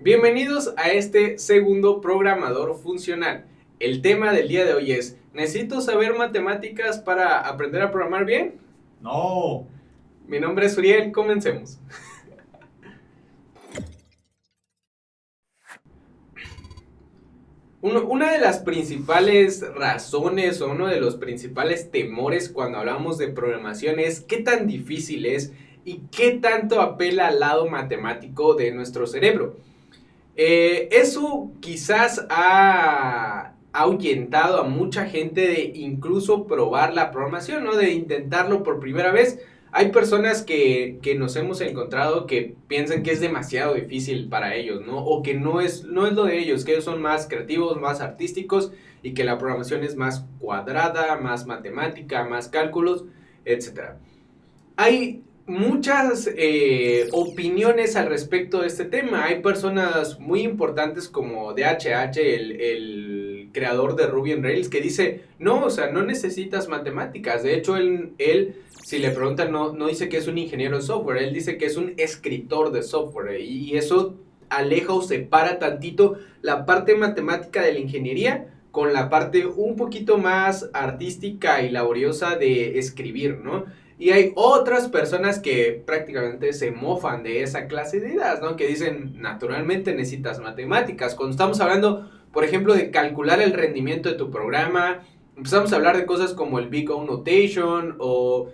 Bienvenidos a este segundo programador funcional. El tema del día de hoy es: ¿necesito saber matemáticas para aprender a programar bien? No. Mi nombre es Uriel, comencemos. Una de las principales razones o uno de los principales temores cuando hablamos de programación es qué tan difícil es y qué tanto apela al lado matemático de nuestro cerebro. Eso quizás ha ahuyentado a mucha gente de incluso probar la programación, ¿no? De intentarlo por primera vez. Hay personas que nos hemos encontrado que piensan que es demasiado difícil para ellos, ¿no? O que no es lo de ellos, que ellos son más creativos, más artísticos y que la programación es más cuadrada, más matemática, más cálculos, etcétera. Hay muchas opiniones al respecto de este tema. Hay personas muy importantes como DHH, el creador de Ruby on Rails, que dice, no, o sea, no necesitas matemáticas. De hecho, él si le preguntan, no dice que es un ingeniero de software, él dice que es un escritor de software. Y eso aleja o separa tantito la parte matemática de la ingeniería con la parte un poquito más artística y laboriosa de escribir, ¿no? Y hay otras personas que prácticamente se mofan de esa clase de ideas, ¿no? Que dicen, naturalmente necesitas matemáticas. Cuando estamos hablando, por ejemplo, de calcular el rendimiento de tu programa, empezamos a hablar de cosas como el Big O Notation o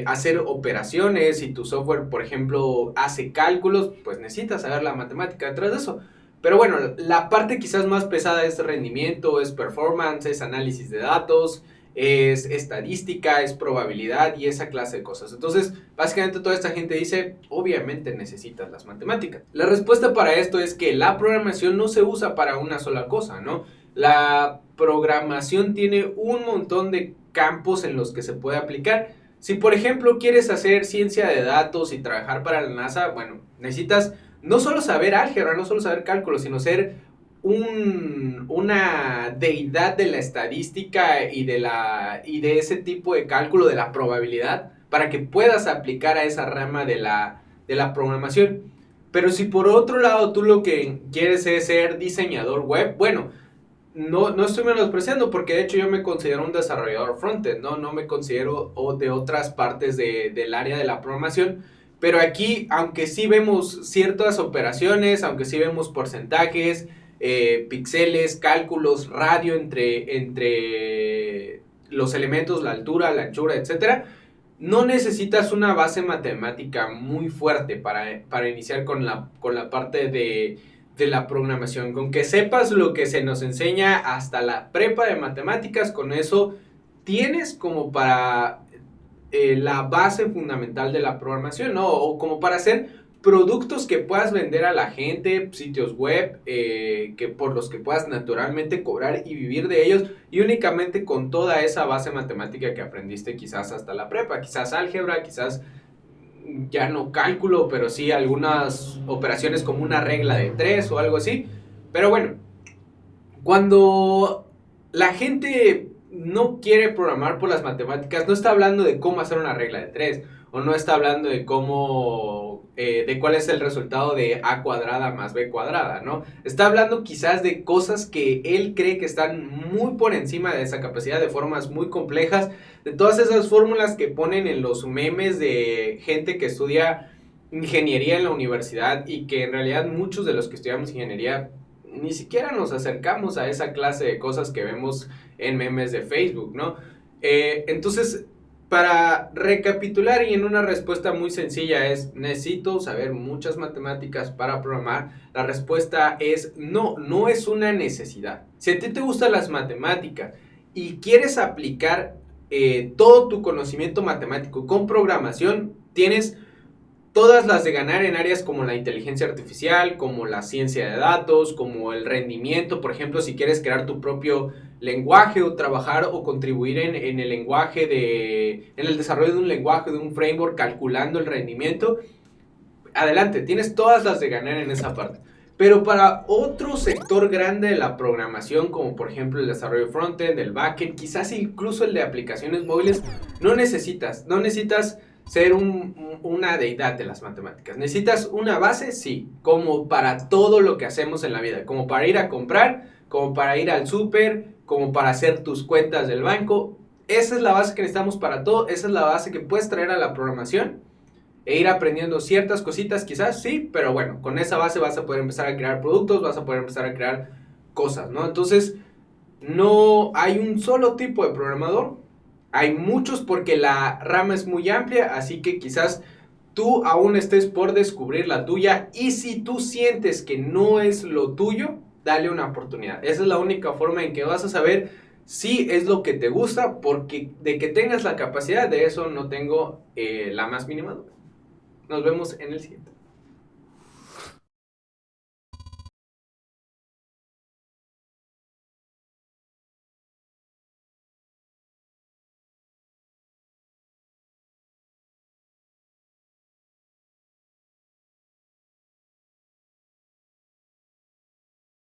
hacer operaciones. Si tu software, por ejemplo, hace cálculos, pues necesitas saber la matemática detrás de eso. Pero bueno, la parte quizás más pesada es rendimiento, es performance, es análisis de datos, es estadística, es probabilidad y esa clase de cosas. Entonces, básicamente toda esta gente dice, obviamente necesitas las matemáticas. La respuesta para esto es que la programación no se usa para una sola cosa, ¿no? La programación tiene un montón de campos en los que se puede aplicar. Si por ejemplo quieres hacer ciencia de datos y trabajar para la NASA, bueno, necesitas no solo saber álgebra, no solo saber cálculo, sino ser una deidad de la estadística y de ese tipo de cálculo de la probabilidad para que puedas aplicar a esa rama de la programación. Pero si por otro lado tú lo que quieres es ser diseñador web, bueno, no estoy menospreciando porque de hecho yo me considero un desarrollador frontend, no me considero de otras partes del área de la programación. Pero aquí, aunque sí vemos ciertas operaciones, aunque sí vemos porcentajes, píxeles, cálculos, radio entre los elementos, la altura, la anchura, etcétera, no necesitas una base matemática muy fuerte para iniciar con la parte de la programación. Con que sepas lo que se nos enseña hasta la prepa de matemáticas, con eso tienes como para la base fundamental de la programación, ¿no? O como para hacer productos que puedas vender a la gente, sitios web, que por los que puedas naturalmente cobrar y vivir de ellos, y únicamente con toda esa base matemática que aprendiste quizás hasta la prepa, quizás álgebra, quizás ya no cálculo, pero sí algunas operaciones como una regla de tres o algo así. Pero bueno, cuando la gente no quiere programar por las matemáticas, no está hablando de cómo hacer una regla de tres, o no está hablando de cómo, de cuál es el resultado de a cuadrada más b cuadrada, ¿no? Está hablando quizás de cosas que él cree que están muy por encima de esa capacidad, de formas muy complejas, de todas esas fórmulas que ponen en los memes de gente que estudia ingeniería en la universidad y que en realidad muchos de los que estudiamos ingeniería ni siquiera nos acercamos a esa clase de cosas que vemos en memes de Facebook, ¿no? Entonces, para recapitular y en una respuesta muy sencilla es, ¿necesito saber muchas matemáticas para programar? La respuesta es no, no es una necesidad. Si a ti te gustan las matemáticas y quieres aplicar todo tu conocimiento matemático con programación, tienes todas las de ganar en áreas como la inteligencia artificial, como la ciencia de datos, como el rendimiento. Por ejemplo, si quieres crear tu propio lenguaje o trabajar o contribuir en el lenguaje en el desarrollo de un lenguaje, de un framework, calculando el rendimiento, adelante, tienes todas las de ganar en esa parte. Pero para otro sector grande de la programación, como por ejemplo el desarrollo frontend, el backend, quizás incluso el de aplicaciones móviles, no necesitas ser una deidad de las matemáticas. ¿Necesitas una base? Sí, como para todo lo que hacemos en la vida, como para ir a comprar, como para ir al súper, como para hacer tus cuentas del banco. Esa es la base que necesitamos para todo, esa es la base que puedes traer a la programación e ir aprendiendo ciertas cositas quizás, sí, pero bueno, con esa base vas a poder empezar a crear productos, vas a poder empezar a crear cosas, ¿no? Entonces, no hay un solo tipo de programador, hay muchos porque la rama es muy amplia, así que quizás tú aún estés por descubrir la tuya y si tú sientes que no es lo tuyo, dale una oportunidad. Esa es la única forma en que vas a saber si es lo que te gusta, porque de que tengas la capacidad de eso no tengo la más mínima duda. Nos vemos en el siguiente.